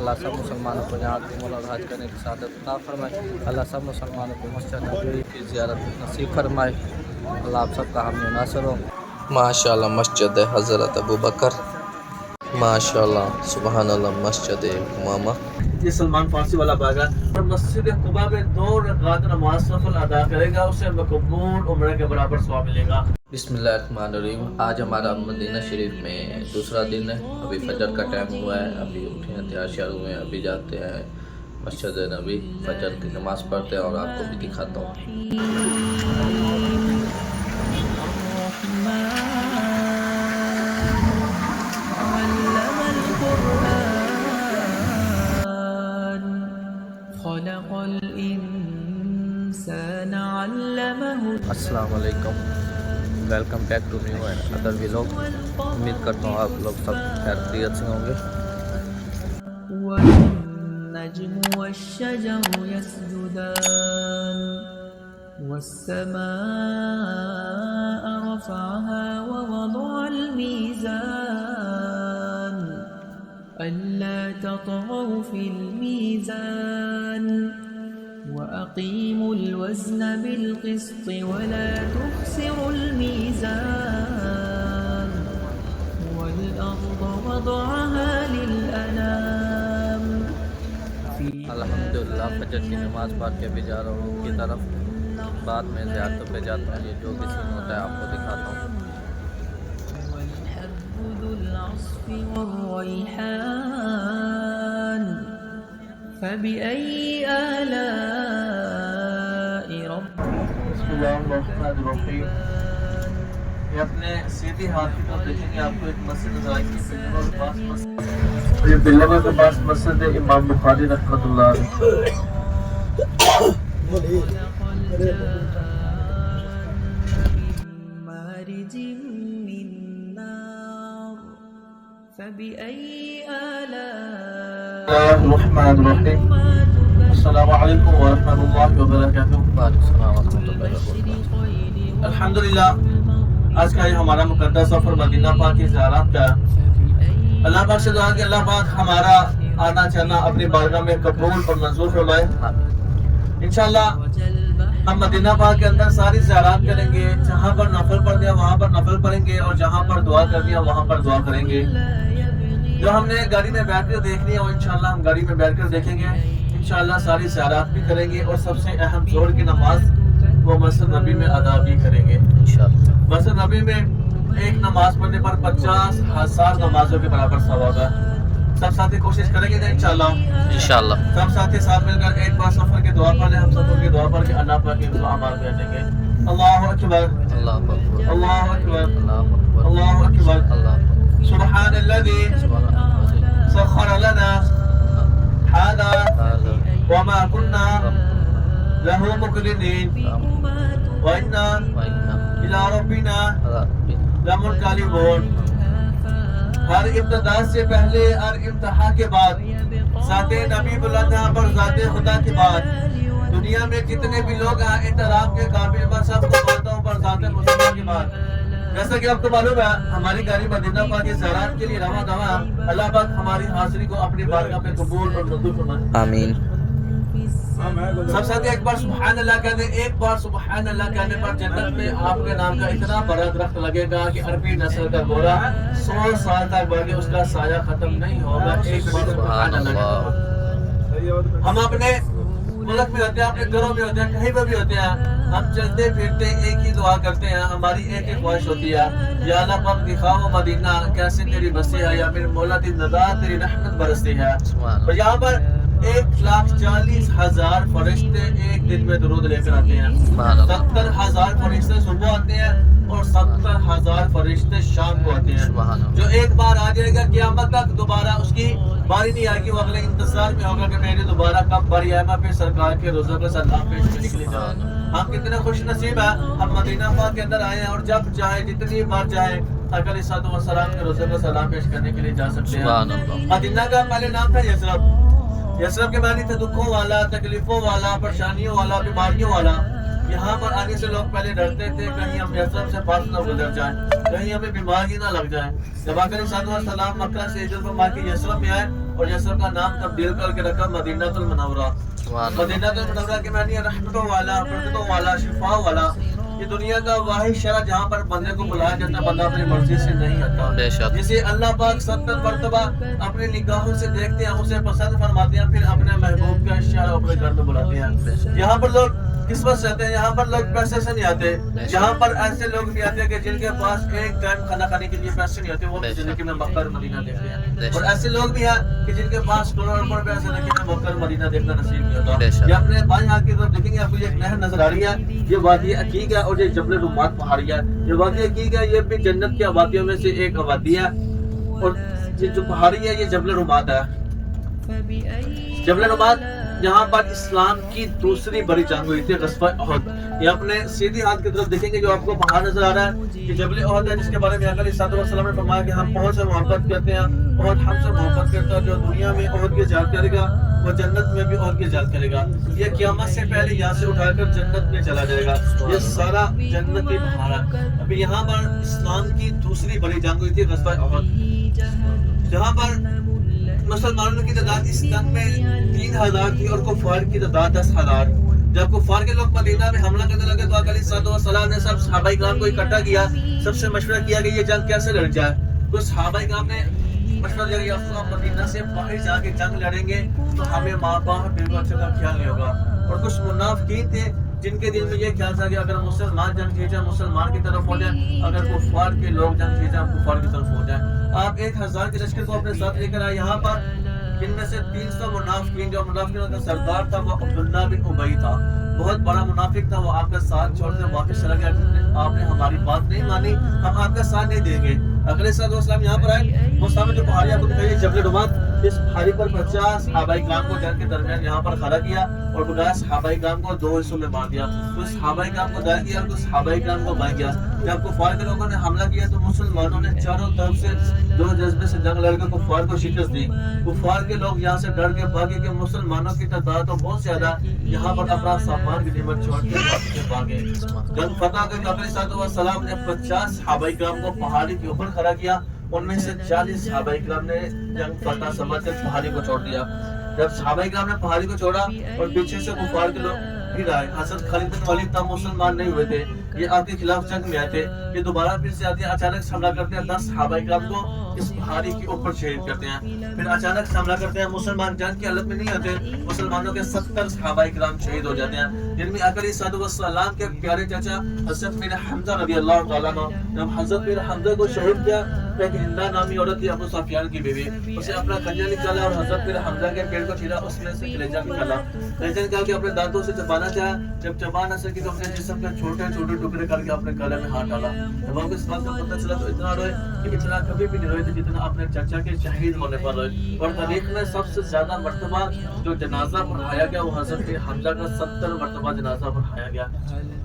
اللہ سب مسلمانوں کو یہاں عمرہ اور حج کرنے کی سعادت عطا فرمائے. اللہ سب مسلمانوں کو مسجد نبوی کی زیارت نصیب فرمائے. اللہ آپ سب کا حامی و ناصر ہو. ماشاءاللہ مسجد حضرت ابوبکر، ماشاءاللہ سبحان اللہ مسجد امامہ. یہ سلمان فارسی والا باغ ہے اور مسجد قباء میں 2 رکعت نماز نفل ادا کرے گا اسے مقبول عمرہ کے برابر ثواب ملے گا. بسم اللہ الرحمن الرحیم. آج ہمارا مدینہ شریف میں دوسرا دن ہے. ابھی فجر کا ٹائم ہوا ہے، ابھی اٹھے ہیں، تیار شیار ہوئے ہیں، ابھی جاتے ہیں مسجد نبی، فجر کی نماز پڑھتے ہیں اور آپ کو بھی دکھاتا ہوں. السلام علیکم، welcome back to new another vlog. امید کرتا ہوں آپ لوگ سب خیریت سے ہوں گے. والنجم والشجر يسجدان والسماء رفعها ووضع الميزان ألا تطغوا في الميزان وأقيموا الوزن بالقسط ولا تخسروا الميزان والأرض وضعها للأنام. الحمدللہ فجر کی نماز پڑھ کے بھی جا رہا ہوں ان کی طرف. بعد میں زیارتوں پہ جاتا ہوں. یہ جو بھی سین ہوتا ہے آپ کو دکھاتا ہوں. والحب ذو العصف والريحان فبأي آلاء ربك. بسم اللہ الرحمن الرحیم. یہ اپنے سیدھی ہاتھ کی طرف دیکھیں گے آپ کو ایک مسجد نظر آئے گی. یہ بلغہ کے پاس مسجد ہے امام بخاری رحمۃ اللہ علیہ. مارج من نار فبأي آلاء الرحمن الرحیم. السلام علیکم ورحمۃ اللہ وبرکاتہ. وعلیکم السلام ورحمۃ اللہ وبرکاتہ. الحمدللہ آج کا یہ ہمارا مقدس سفر مدینہ پاک کی زیارت کا ہے. اللہ پاک سے دعا کہ اللہ پاک ہمارا آنا چلنا اپنی بارگاہ میں قبول اور منظور فرمائے. انشاءاللہ ہم مدینہ پاک کے اندر ساری زیارات کریں گے. جہاں پر نفل پڑھ دیا وہاں پر نفل پڑھیں گے اور جہاں پر دعا کر دیا وہاں پر دعا کریں گے. جو ہم نے گاڑی میں بیٹھ کر دیکھنی ہے وہ انشاءاللہ ہم گاڑی میں بیٹھ کر دیکھیں گے. انشاءاللہ ساری زیارات بھی کریں گے اور سب سے اہم ظہر کی نماز وہ مسجد نبی میں ادا بھی کریں گے انشاءاللہ. مسجد نبی میں ایک نماز پڑھنے پر 50,000 نمازوں کے برابر ثواب ہے. سب ساتھی کوشش کریں گے انشاءاللہ. سب ساتھی ساتھ مل کر ایک بار سفر کی دعا پڑھ لیں. ہم سفر کی دعا پڑھ کے اللہ پاک کے اعمال بھیجیں گے. اللہ اکبر اللہ اکبر اللہ اکبر اللہ اکبر اللہ اکبر. اللہ سبحان الذي سخر لنا هذا وما كنا له مقرنين وإنا إلى ربنا لمنقلبون. ہر ابتدا سے پہلے اور انتہا کے بعد ذات نبی بلند پر ذات خدا کے بعد دنیا میں جتنے بھی لوگ ہیں احترام کے قابل میں سب کو مانتا ہوں پر ذات مصطفیٰ کے بعد. جیسا کہ آپ کو معلوم ہے ہماری گاڑی مدینہ پاک کی زیارت کے لیے رواں دواں. اللہ پاک ہماری حاضری کو اپنی بارگاہ میں قبول اور منظور فرمائے. آمین. سب ساتھ ایک بار سبحان اللہ کہنے. ایک بار سبحان اللہ کہنے پر جنت میں آپ کے نام کا اتنا بڑا درخت لگے گا کہ عربی نسل کا گورا 100 سال تک بلکہ اس کا سایہ ختم نہیں ہوگا. ایک بار سبحان اللہ. ہم اپنے ملک میں ہوتے ہیں، اپنے گھروں میں ہوتے ہیں، کہیں پہ بھی ہوتے ہیں، ہم چلتے پھرتے ایک ہی دعا کرتے ہیں. ہماری ایک ہی خواہش ہوتی ہے یا اللہ پاک دکھاؤ مدینہ کیسے تیری بسی ہے یا میرے مولا تیری ندا تیری رحمت برستی ہے. اور یہاں پر 1,40,000 فرشتے ایک دن میں درود لے کر آتے ہیں. 70,000 فرشتے صبح آتے ہیں اور 70,000 فرشتے شام کو آتے ہیں. جو ایک بار آ جائے گا قیامت تک دوبارہ اس کی باری نہیں آئے گی. وہ اگلے انتظار میں ہوگا کہ میری دوبارہ کب باری آئے میں پھر سرکار کے روزہ کا سلام پیش کرنے کے لیے جاؤں. ہم کتنے خوش نصیب ہیں ہم مدینہ پاک کے اندر آئے ہیں اور جب چاہے جتنی بار چاہے اکل صاحب والسلام کے روزہ کا سلام پیش کرنے کے لیے جا سکتے ہیں. مدینہ کا پہلے نام تھا یثرب. یثرب کے معنی تھا دکھوں والا، تکلیفوں والا، پریشانیوں والا، بیماریوں والا. یہاں پر آنے سے لوگ پہلے ڈرتے تھے کہیں ہم یثرب سے پاس نہ گزر جائیں، کہیں ہمیں بیماری نہ لگ جائے. جب آقا صلی اللہ علیہ وسلم مکہ سے ہجرت فرما کے یثرب میں آئے اور یسرب کا نام تبدیل کر کے رکھا مدینۃ المنورہ. مدینۃ المنورہ کے معنی ہے رحمتوں والا، برکتوں والا، شفا والا. یہ دنیا کا واحد شہر جہاں پر بندے کو بلایا جاتا ہے، بندہ اپنی مرضی سے نہیں آتا. جسے اللہ پاک 70 مرتبہ اپنی نگاہوں سے دیکھتے ہیں، اسے پسند فرماتے ہیں، پھر اپنے محبوب کا شہر اپنے گھر میں بلاتے ہیں. یہاں پر لوگ قسمت سے آتے ہیں، یہاں پر لوگ پیسے سے نہیں آتے. یہاں پر ایسے لوگ بھی آتے ہیں کہ جن کے پاس ایک ٹائم کھانا کھانے کے لیے پیسے نہیں ہوتے، وہ بھی زندگی میں مکہ اور مدینہ دیکھتے ہیں. اور ایسے لوگ بھی ہیں کہ جن کے پاس کروڑوں پیسے زندگی میں مکہ اور مدینہ دیکھنا نصیب نہیں ہوتا. یہ اپنے بائیں ہاتھ کی طرف دیکھیں گے، آپ کو ایک نہر نظر آ رہی ہے، یہ وادی عقیق ہے اور یہ جبل رمات پہاڑی ہے. یہ وادی عقیق ہے، یہ بھی جنت کی آبادیوں میں سے ایک آبادی ہے. اور یہ جو پہاڑی ہے یہ جبل رمات ہے. جبل رمات یہاں پر اسلام کی دوسری بڑی جنگ ہوئی تھی، غزوہ احد. یہ اپنے سیدھی ہاتھ کی طرف دیکھیں گے جو آپ کو پہاڑ نظر آ رہا ہے، کہ جبل احد ہے، جس کے بارے میں آقا علیہ الصلوۃ والسلام نے فرمایا کہ ہم احد سے محبت کرتے ہیں، احد ہم سے محبت کرتا ہے. جو دنیا میں احد کی زیارت کرے گا وہ جنت میں بھی احد کی زیارت کرے گا. یہ قیامت سے پہلے یہاں سے اٹھا کر جنت میں چلا جائے گا. یہ سارا جنتی پہاڑ ہے. ابھی یہاں پر اسلام کی دوسری بڑی جنگ ہوئی تھی، غزوہ احد، جہاں پر مسلمانوں کی تعداد اس جنگ میں 3000 تھی اور کفار کی تعداد 10,000. جب کفار کے لوگ مدینہ میں حملہ کرنے لگے تو آقا علیہ الصلوۃ والسلام نے سب صحابہ کرام کو اکٹھا کیا، سب سے مشورہ کیا کہ یہ جنگ کیسے لڑ جائے. تو صحابہ کرام نے مشورہ دیا کہ یا رسول اللہ مدینہ سے باہر جا کے جنگ لڑیں گے تو ہمیں ماں باپ بیوی بچوں کا خیال نہیں ہوگا. اور کچھ منافقین تھے جن کے دل میں یہ خیال تھا کہ اگر مسلمان جنگ جیت جائیں مسلمان کی طرف ہو جائیں، اگر کفار کے لوگ جنگ جیت جائیں کفار کی طرف ہو جائیں. آپ 1000 کے لشکر کو اپنے ساتھ لے کر آئے. یہاں پر ان میں سے 300 منافقین، جو منافقین کا سردار تھا وہ عبداللہ بن ابی تھا، بہت بڑا منافق تھا. وہ آپ کا ساتھ چھوڑ کر واپس چلا گیا. آپ نے ہماری بات نہیں مانی، ہم آپ کا ساتھ نہیں دیں گے. اگلے صلی اللہ علیہ وسلم یہاں پر آئے. وہ سامنے جو پہاڑی آپ کو دکھائی جبل رمات، اس پہاڑی پر 50 صحابہ کرام کو جنگ کے درمیان یہاں پر کھڑا کیا اور 50 صحابہ کرام کو 2 حصوں میں بانٹ دیا. تو صحابہ کرام کو دائیں کیا اور صحابہ کرام کو بائیں کیا. جب کفار کے لوگوں نے حملہ کیا تو مسلمانوں نے چاروں طرف سے دو جذبے سے جنگ لڑ کر کفار کو شکست دی. کفار کے لوگ یہاں سے ڈر کے بھاگے کہ مسلمانوں کی تعداد تو بہت زیادہ، یہاں پر اپنا سامان غنیمت چھوڑ کے بھاگے. جنگ فتح کر کے آقا علیہ الصلوۃ والسلام نے 50 صحابہ کرام کو پہاڑی کے اوپر کھڑا کیا. ان میں سے 40 صحابہ کرام نے جنگ فتح سمجھ کر پہاڑی کو چھوڑ دیا. جب صحابہ کرام نے پہاڑی کو چھوڑا اور پیچھے سے کفار کے لوگ پھر آئے. حضرت خالد بن ولید تب مسلمان نہیں ہوئے تھے، یہ آپ کے خلاف جنگ میں آئے تھے. یہ دوبارہ پھر سے آتے ہیں، اچانک حملہ کرتے ہیں. 10 صحابہ کرام کو اس پہاڑی کے اوپر شہید کرتے ہیں. پھر اچانک حملہ کرتے ہیں. مسلمان جنگ کی حالت میں نہیں آتے. مسلمانوں کے 70 صحابہ کرام شہید ہو جاتے ہیں، جن میں آقا علیہ الصلوۃ والسلام کے پیارے چچا حضرت میرا حمزہ رضی اللہ تعالیٰ عنہ. جب حضرت میرا حمزہ کو شہید کیا، ایک ہندا نامی عورت تھی ابو سفیان کی بیوی، اسے اپنا کنجر نکالا اور حضرت میرا حمزہ کے پیٹ کو چھیلا، اس میں سے کلیجہ نکالا. کلیجہ نکال کے اپنے دانتوں سے چبانا چاہا. جب چبا نہ سکی تو اپنے جسم کے چھوٹے چھوٹے ٹکڑے کر کے اپنے گلے میں ہاتھ ڈالا. جب آپ کو اس بات کا پتہ چلا تو اتنا روئے کہ اتنا کبھی بھی نہیں روئے تھے جتنا اپنے چچا کے شہید ہونے پر روئے. اور تاریخ میں سب سے زیادہ مرتبہ جو جنازہ پڑھایا گیا وہ حضرت حمزہ کا 70 مرتبہ جنازہ پڑھایا گیا.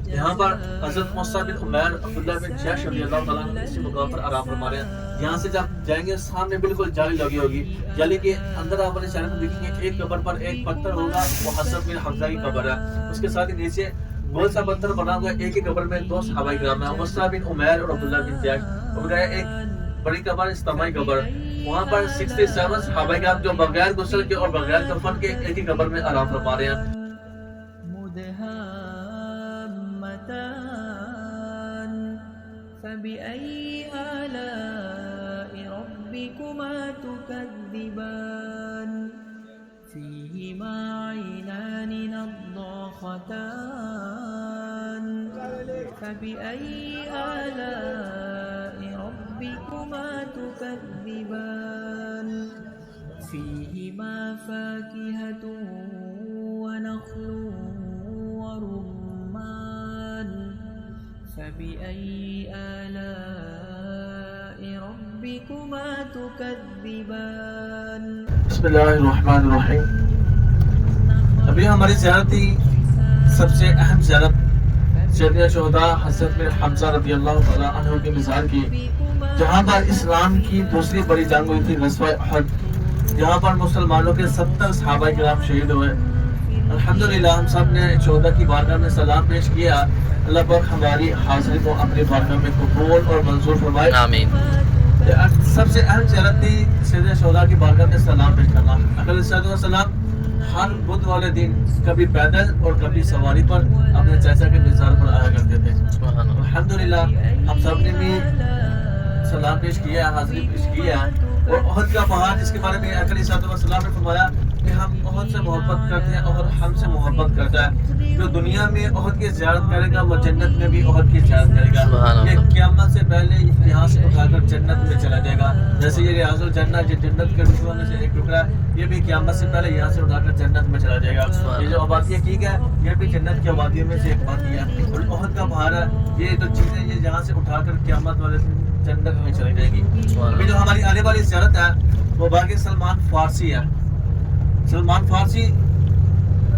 یہاں پر حضرت مصعب بن عمیر، عبداللہ بن جحش رضی اللہ تعالیٰ عنہ اسی مقام پر آرام فرما رہے ہیں. یہاں سے جب جائیں گے سامنے بالکل جالی لگی ہوگی، جالی کے اندر آپ اپنے چہرے کو دیکھیں گے ایک قبر پر ایک پتھر ہوگا، وہ حضرت بن حمزہ کی قبر ہے. اس کے ساتھ ہی نیچے گول سا پتھر بنا ہوا ہے. ایک ہی قبر میں 2 صحابہ کرام ہیں، مصعب بن عمیر اور عبداللہ بن جحش. اور ایک بڑی قبر اجتماعی قبر، وہاں پر 67 صحابہ کرام جو بغیر غسل کے اور بغیر کفن کے ایک ہی قبر میں آرام فرما رہے ہیں. فبأي آلاء ربكما تكذبان فيهما عينان نضاختان فبأي آلاء ربكما تكذبان فيهما فاكهة ونخل ورمان فبأي آلاء ربكما تكذبان. بسم اللہ الرحمن الرحیم. ابھی ہماری زیارت تھی سب سے اہم زیارت سیدنا شہداء حضرت میرا حمزہ رضی اللہ تعالیٰ عنہ کی مزار کی، جہاں پر اسلام کی دوسری بڑی جنگ ہوئی تھی غزوہ احد، جہاں پر مسلمانوں کے 70 صحابہ کرام شہید ہوئے. الحمدللہ ہم سب نے شہداء کی بارگاہ میں سلام پیش کیا. اللہ پاک ہماری حاضری کو اپنی بارگاہ میں قبول اور منظور فرمائے. آمین. سب سے اہم زیارت تھی سید شہداء کی بارگاہ میں سلام پیش کرنا. اقلی صلی السلام ہر بدھ والے دن کبھی پیدل اور کبھی سواری پر اپنے چاچا کے مزار پر آیا کرتے تھے. الحمدللہ ہم سب نے بھی سلام پیش کیا, حاضری پیش کیا. اور احد کا پہاڑ جس کے بارے میں اقلی صلی اللہ علیہ وسلم نے فرمایا کہ ہم احد سے محبت کرتے ہیں اور ہم سے محبت کرتا ہے. جو دنیا میں احد کی زیارت کرے گا وہ جنت میں بھی احد کی زیارت کرے گا. یہ قیامت سے پہلے یہاں سے اٹھا کر جنت میں چلا جائے گا. جیسے یہ ریاض الجنہ جو جنت کے ٹکڑوں میں سے ایک ٹکڑا ہے, یہ بھی قیامت سے پہلے یہاں سے اٹھا کر جنت میں چلا جائے گا. یہ جو آبادیاں کی گیا یہ بھی جنت کی آبادیوں میں سے ایک آبادی ہے. اور احد کا پہاڑ ہے, یہ جو چیزیں یہ جہاں سے اٹھا کر قیامت والے جنت میں چلی جائے گی. ابھی جو ہماری آنے والی زیارت ہے وہ باقی سلمان فارسی ہے. سلمان فارسی,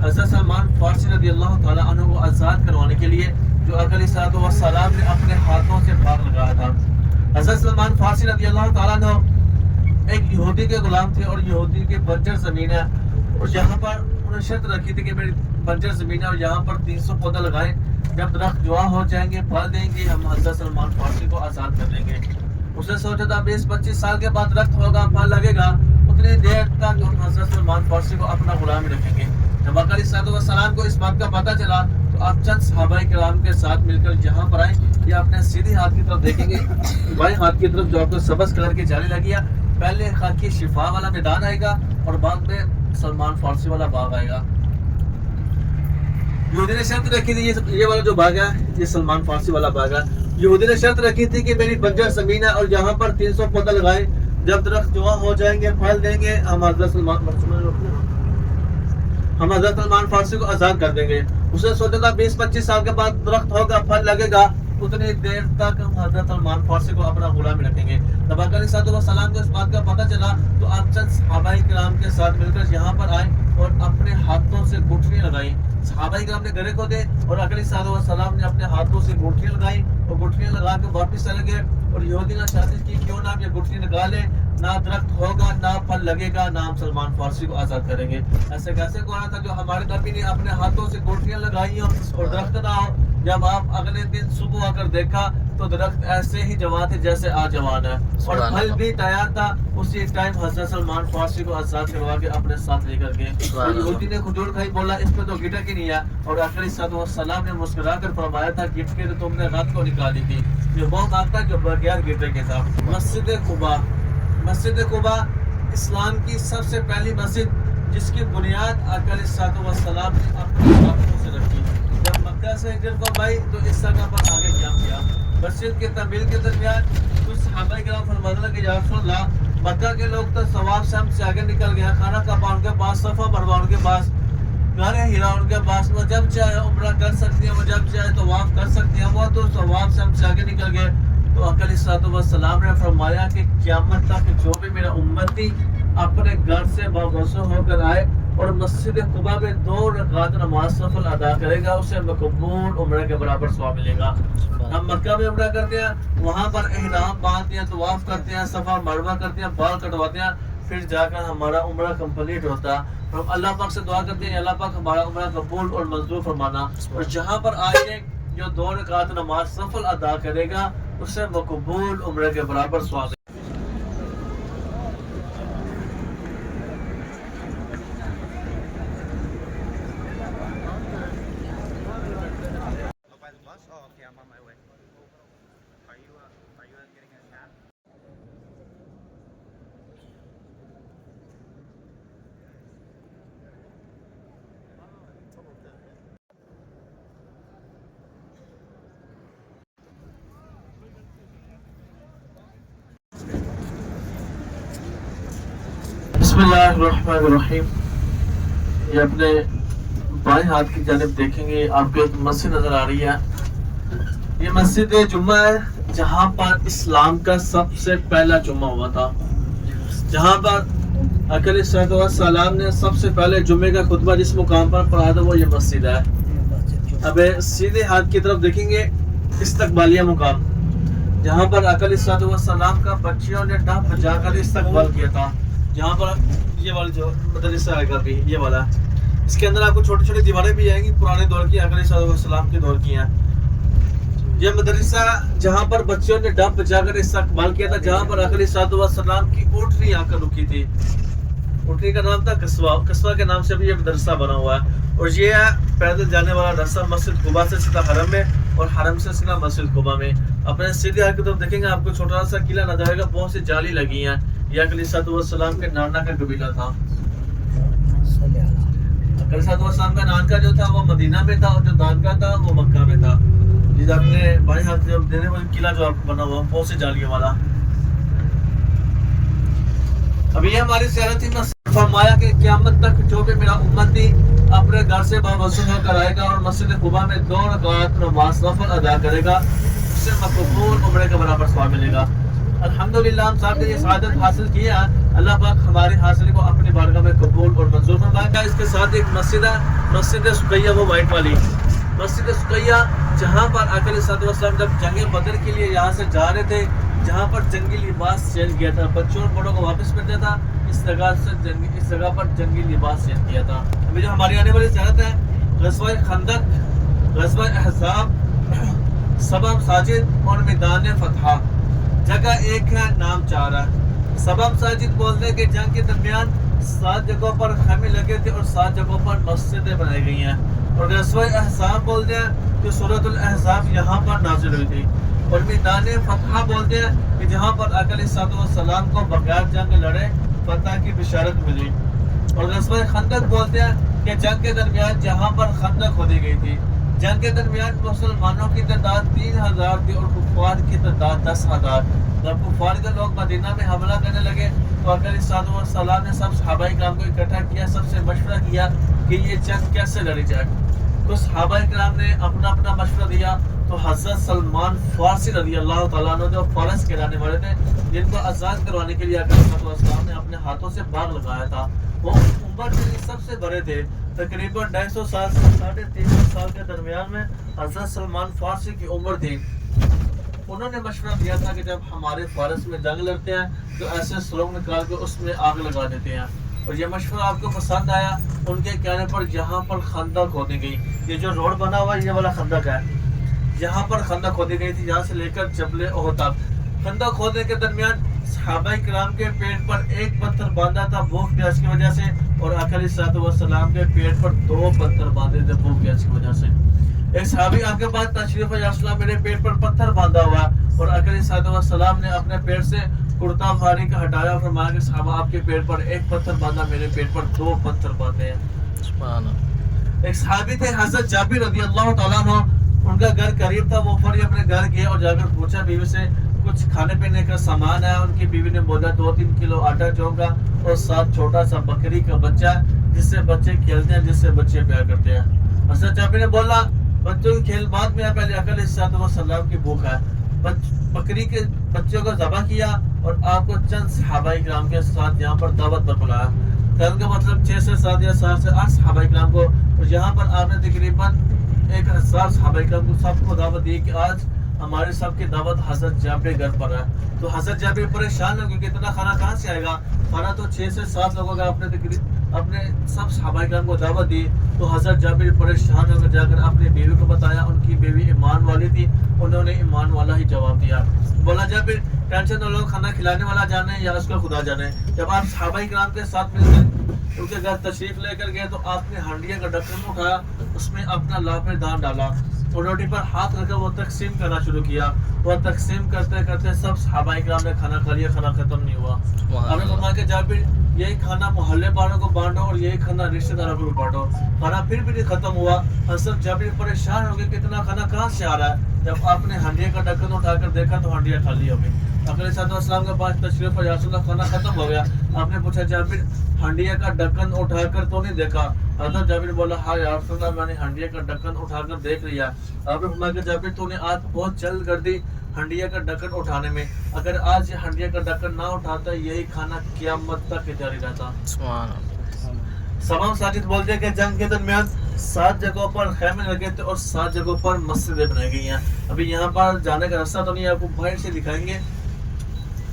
حضرت سلمان فارسی رضی اللہ تعالیٰ عنہ کو آزاد کروانے کے لیے جو اقلی صلی اللہ علیہ وسلم نے اپنے ہاتھوں سے باغ لگایا تھا. حضرت سلمان فارسی رضی اللہ تعالیٰ عنہ ایک یہودی کے غلام تھے اور یہودی کی بنجر زمین ہے, اور یہاں پر انہوں نے شرط رکھی تھی کہ میری بنجر زمین ہے اور یہاں پر 300 پودے لگائیں, جب درخت جوا ہو جائیں گے پھل دیں گے ہم حضرت سلمان فارسی کو آزاد کر دیں گے. اس نے سوچا تھا 20-25 سال کے بعد درخت ہوگا پھل لگے گا, اتنی دیر تک ہم حضرت سلمان فارسی کو اپنا غلام رکھیں گے. جب اقلی صلی اللہ علیہ وسلم کو اس بات کا پتہ چلا تو آپ چند صحابہ کرام کے ساتھ مل کر جہاں پر آئیں یہ اپنے سیدھی ہاتھ کی طرف دیکھیں گے, بائیں ہاتھ کی طرف جو آپ کو سبز کلر کی جالی لگی ہے, پہلے خاکی شفا والا میدان آئے گا اور بعد میں سلمان فارسی والا باغ آئے گا. یہودی نے شرط رکھی تھی, یہ والا جو باغ ہے یہ سلمان فارسی والا باغ ہے. یہودی نے شرط رکھی تھی کہ میری بنجر زمین ہے اور یہاں پر 300 پودے لگائیں, جب درخت جوا ہو جائیں گے پھل دیں گے ہم حضرت سلمان فارسی کو آزاد کر دیں گے. اس نے سوچا تھا 20-25 سال کے بعد درخت ہوگا پھل لگے گا, اتنی دیر تک ہم حضرت سلمان فارسی کو اپنا غلام رکھیں گے. جب اقلی صلی اللہ علیہ وسلم کو اس بات کا پتہ چلا تو آپ چند صحابہ کرام کے ساتھ مل کر یہاں پر آئے اور اپنے ہاتھوں سے گٹھلیاں لگائیں. صحابہ کرام نے گلے کو دے اور اقلی صلی اللہ علیہ وسلم نے اپنے ہاتھوں سے گٹھلیاں لگائیں اور گٹھلیاں لگا کے واپس چلے گئے. اور یہودی نے شادی کی کیوں نہ یہ گٹھلی نکالے, نہ درخت ہوگا نہ پھل لگے گا نہ ہم سلمان فارسی کو آزاد کریں گے. ایسے کیسے کو آنا تھا جو ہمارے نبی نے اپنے ہاتھوں سے گٹھلیاں لگائی ہوں اور درخت نہ ہو. جب آپ اگلے دن صبح آ کر دیکھا تو درخت ایسے ہی جوان تھے جیسے آج جوان ہے اور پھل بھی تیار تھا. اسی ٹائم حضرت سلمان فارسی کو آزاد کروا کے اپنے ساتھ لے کر گئے. یہودی نے کھجور کھائی, بولا اس پہ تو گٹک ہی نہیں ہے, اور اقلی صلی اللہ علیہ وسلم نے مسکرا کر فرمایا تھا گٹک کے تو تم نے رات کو نکالی تھی. یہ وہ بات تھا جو بغیر گٹک کے تھا. مسجد قباء, مسجد قباء اسلام کی سب سے پہلی مسجد جس کی بنیاد اقلی صلی اللہ علیہ وسلم نے اپنے ہاتھوں سے رکھی. جب مکہ سے ہجرت فرمائی تو اس جگہ پر آگے قیام کیا. مسجد کے تعمیر کے درمیان کچھ صحابہ کرام فرمانے لگے یا رسول اللہ, مکہ کے لوگ تو ثواب سے ہم سے آگے نکل گئے, کھانا کعبہ ان کے پاس, صفا مروا ان کے پاس, گھر ہیرا ان کے پاس, وہ جب چاہے عمرہ کر سکتی ہیں, وہ جب چاہے طواف کر سکتی ہیں, وہ تو ثواب سے ہم سے آگے نکل گئے. تو اقلی صلی اللہ علیہ وسلم نے فرمایا کہ قیامت تک جو بھی میرا امتی اپنے گھر سے باوضو ہو کر آئے اور مسجد قباء میں 2 رکعت نماز نفل ادا کرے گا, اسے مقبول عمرہ کے برابر ثواب ملے گا. ہم مکہ میں عمرہ کرتے ہیں, وہاں پر احرام باندھتے ہیں, طواف کرتے ہیں, صفا مروہ کرتے ہیں, بال کٹواتے ہیں, پھر جا کر ہمارا عمرہ کمپلیٹ ہوتا ہے. ہم اللہ پاک سے دعا کرتے ہیں اللہ پاک ہمارا عمرہ قبول اور منظور فرمانا. اور جہاں پر آئے جو 2 رکعت نماز نفل ادا کرے گا اسے مقبول عمرہ کے برابر ثواب. بسم اللہ الرحمن الرحیم. یہ اپنے بائیں ہاتھ کی جانب دیکھیں گے آپ کو ایک مسجد نظر آ رہی ہے. یہ مسجد جمعہ ہے جہاں پر اسلام کا سب سے پہلا جمعہ ہوا تھا, جہاں پر اقلی صلی اللہ علیہ وسلم نے سب سے پہلے جمعے کا خطبہ جس مقام پر پڑھا تھا وہ یہ مسجد ہے. اب سیدھے ہاتھ کی طرف دیکھیں گے استقبالیہ مقام, جہاں پر اقلی صلی اللہ علیہ وسلم کا بچیوں نے ڈھپ بجا کر استقبال کیا تھا. جہاں پر یہ والا جو مدرسہ آئے گا بھی یہ والا, اس کے اندر آپ کو چھوٹی چھوٹی دیواریں بھی آئیں گی, پرانے دور کی اقلی صلی اللہ علیہ وسلم کے دور کی ہیں. یہ مدرسہ جہاں پر بچوں نے ڈب بجا کر استقبال کیا تھا، جہاں پر آقا علیہ الصلوۃ والسلام کی اونٹنی آ کر رکی تھی. اونٹنی کا نام تھا قصوہ کے نام سے بھی یہ مدرسہ بنا ہوا ہے. اور یہ ہے پیدل جانے والا راستہ مسجد قباء سے سیدھا حرم میں اور حرم سے سیدھا مسجد قباء میں. اپنے سیدھے ہاتھ کی طرف دیکھیں گے آپ کو چھوٹا سا قلعہ نظر آئے گا، بہت سی جالی لگی ہیں. یہ آقا علیہ الصلوۃ والسلام کے نانا کا قبیلہ تھا. آقا علیہ الصلوۃ والسلام کا نانکا جو تھا وہ مدینہ میں تھا اور جو دانکا تھا وہ مکہ میں تھا. یہ اپنے بھائی ہاتھ جب دینے والا قلعہ جو بنا ہوا بہت سے جالیوں والا. ابھی یہ ہماری زیارت تھی. فرمایا کہ قیامت تک جو بھی میرا امتی اپنے گھر سے باوضو ہو کر آئے گا اور مسجد قباء میں 2 رکعت نماز نفل ادا کرے گا، اسے مقبول عمرے کے برابر ثواب ملے گا. الحمدللہ ہم صاحب نے یہ سعادت حاصل کی ہے. اللہ پاک ہماری حاصلی کو اپنی بارگاہ میں قبول اور منظور فرمائے. اس کے ساتھ ایک مسجد ہے، مسجد سقیہ، وہ وائٹ والی مسجد سقیہ، جہاں پر آقا علیہ الصلوۃ والسلام جب جنگ بدر کے لیے یہاں سے جا رہے تھے، جہاں پر جنگی لباس چینج کیا تھا، بچوں اور بڑوں کو واپس مل جاتا، اس جگہ پر جنگی لباس چینج کیا تھا. ابھی جو ہماری آنے والی زیارت ہے غزوہ خندق، غزوہ احزاب، سبا مساجد اور میدان فتح. جگہ ایک ہے، نام 4 ہے. سبا مساجد بولتے ہیں کہ جنگ کے درمیان 7 جگہوں پر خیمے لگے تھے اور 7 جگہوں پر مسجدیں بنائی گئی ہیں. اور غزوہ احزاب بولتے ہیں کہ سورۃ الاحزاب یہاں پر نازل ہوئی تھی. اور میدان فتح بولتے ہیں کہ جہاں پر آقا علیہ الصلوۃ والسلام کو بغیر جنگ لڑے فتح کی بشارت ملی. اور غزوہ خندق بولتے ہیں کہ جنگ کے درمیان جہاں پر خندق کھودی گئی تھی. جنگ کے درمیان مسلمانوں کی تعداد 3000 تھی اور کفار کی تعداد 10,000. جب کفار کے لوگ مدینہ میں حملہ کرنے لگے تو آقا علیہ الصلوۃ والسلام نے سب صحابہ کرام کو اکٹھا کیا، سب سے مشورہ کیا کہ یہ جنگ کیسے لڑی جائے. تو صحابہ کرام نے اپنا اپنا مشورہ دیا. تو حضرت سلمان فارسی رضی اللہ تعالیٰ عنہ جو فارس کے رہنے والے تھے، جن کو آزاد کروانے کے لیے آقا علیہ الصلوۃ والسلام نے اپنے ہاتھوں سے باغ لگایا تھا، وہ عمر میں سب سے بڑے تھے. تقریباً 250 سال سے 350 سال کے درمیان میں حضرت سلمان فارسی کی عمر تھی. انہوں نے مشورہ دیا تھا کہ جب ہمارے فارس میں جنگ لڑتے ہیں تو ایسے سلوک نکال کے اس میں آگ لگا دیتے ہیں. اور یہ مشورہ آپ کو پسند آیا. ان کے کہنے پر یہاں پر خندق کھودی گئی. یہ جو روڈ بنا ہوا ہے یہ والا خندق ہے، یہاں پر خندق کھودی گئی تھی، یہاں سے لے کر جبل احد تک. خندق کھودنے کے درمیان صحابہ کرام کے پیٹ پر ایک پتھر باندھا تھا بھوک پیاس کی وجہ سے، اور آقا علیہ الصلوۃ والسلام کے پیٹ پر 2 پتھر باندھے تھے بھوک پیاس کی وجہ سے. ایک صحابی آپ کے پاس تشریف ہے، یا رسول اللہ میرے پیٹ پر پتھر باندھا ہوا، اور آقا علیہ الصلوۃ والسلام نے اپنے پیٹ سے کرتا بھاری کا ہٹایا اور فرمایا کہ صحابہ آپ کے پیٹ پر 1 پتھر باندھا، میرے پیٹ پر 2 پتھر باندھے ہیں. سبحان اللہ. ایک صحابی تھے حضرت جابر رضی اللہ تعالیٰ عنہ، ان کا گھر قریب تھا. وہ فوری اپنے گھر گئے اور جا کر پوچھا بیوی سے کچھ کھانے پینے کا سامان ہے. ان کی بیوی نے بولا 2-3 کلو آٹا جو کا اور 7 چھوٹا سا بکری کا بچہ جس سے بچے کھیلتے ہیں، جس سے بچے پیار کرتے ہیں. حضرت جابر نے بولا بچوں کی کھیل بعد میں، پہلے آقا علیہ الصلوۃ والسلام کی بھوک ہے. بکری کے بچوں کو ذبح کیا اور آپ کو چند صحابہ کرام کے ساتھ یہاں پر دعوت پر بلایا. کل کا مطلب 6 سے 7 یا 7 سے 8 صحابہ کرام کو، اور یہاں پر آپ نے تقریباً 1000 صحابہ کرام کو سب کو دعوت دی کہ آج ہمارے سب کی دعوت حضرت جابر گھر پر ہے. تو حضرت جابر پریشان ہو گئے کہ اتنا کھانا کہاں سے آئے گا. کھانا تو 6 سے 7 لوگوں کا اپنے سب صحابہ کرام کو دعوت دی. تو حضرت جابر پریشان ہو کر جا کر اپنی بیوی کو بتایا. ان کی بیوی ایمان والی تھی، انہوں نے ایمان والا ہی جواب دیا. بولا جابر ٹینشن نہ لو، کھانا کھلانے والا جانے یا اس کا خدا جانے. جب آپ صحابہ کرام کے ساتھ مل کر ان کے گھر تشریف لے کر گئے تو آپ نے ہانڈیاں کا ڈھکن اٹھایا، اس میں اپنا لاپے دان ڈالا اور روٹی پر ہاتھ رکھ کر وہ تقسیم کرنا شروع کیا. وہ تقسیم کرتے کرتے سب صحابہ کرام نے کھانا کھا لیا، کھانا ختم نہیں ہوا. آپ نے فرمایا کہ جابر یہی کھانا محلے والوں کو بانٹو اور یہی کھانا رشتہ داروں کو بانٹو. کھانا پھر بھی نہیں ختم ہوا. حضرت جابر پریشان ہو گئے کہ اتنا کھانا کہاں سے آ رہا ہے. جب آپ نے ہانڈیا کا ڈھکن اٹھا کر دیکھا تو ہانڈیا خالی ہو گئی. آقا علیہ الصلوۃ والسلام کے پاس تشریف پر، یا رسول اللہ کھانا ختم ہو گیا. آپ نے پوچھا جابر ہانڈیا کا ڈھکن اٹھا کر تو نہیں دیکھا؟ حضرت جابر بولا ہاں یا رسول اللہ میں نے ہانڈیا کا ڈھکن اٹھا کر دیکھ لیا. آپ نے فرمایا کہ جابر تو نے آج بہت جلد کر دی ہانڈیا کا ڈھکن اٹھانے میں. اگر آج یہ ہانڈیا کا ڈھکن نہ اٹھاتا یہی کھانا قیامت تک جاری رہتا. سبحان اللہ. سبا مساجد بولتے ہیں کہ جنگ کے درمیان 7 جگہوں پر خیمے لگے تھے اور 7 جگہوں پر مسجدیں بنائی گئی ہیں. ابھی یہاں پر جانے کا راستہ تو نہیں، آپ کو باہر سے دکھائیں گے.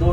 2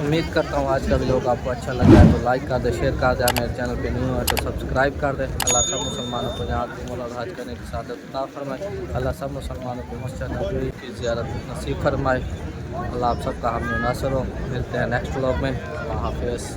امید کرتا ہوں آج کا ویلوگ آپ کو اچھا لگا ہے تو لائک کر دیں، شیئر کر دیں، میرے چینل پہ نیو ہے تو سبسکرائب کر دیں۔ اللہ سب مسلمانوں کو یہاں کی عمرہ اور حج کرنے کی سعادت عطا فرمائے۔ اللہ سب مسلمانوں کو مسجد نبوی کی زیارت نصیب فرمائے۔ اللہ آپ سب کا حامی و ناصر ہو۔ ملتے ہیں نیکسٹ ولاگ میں۔ اللہ حافظ۔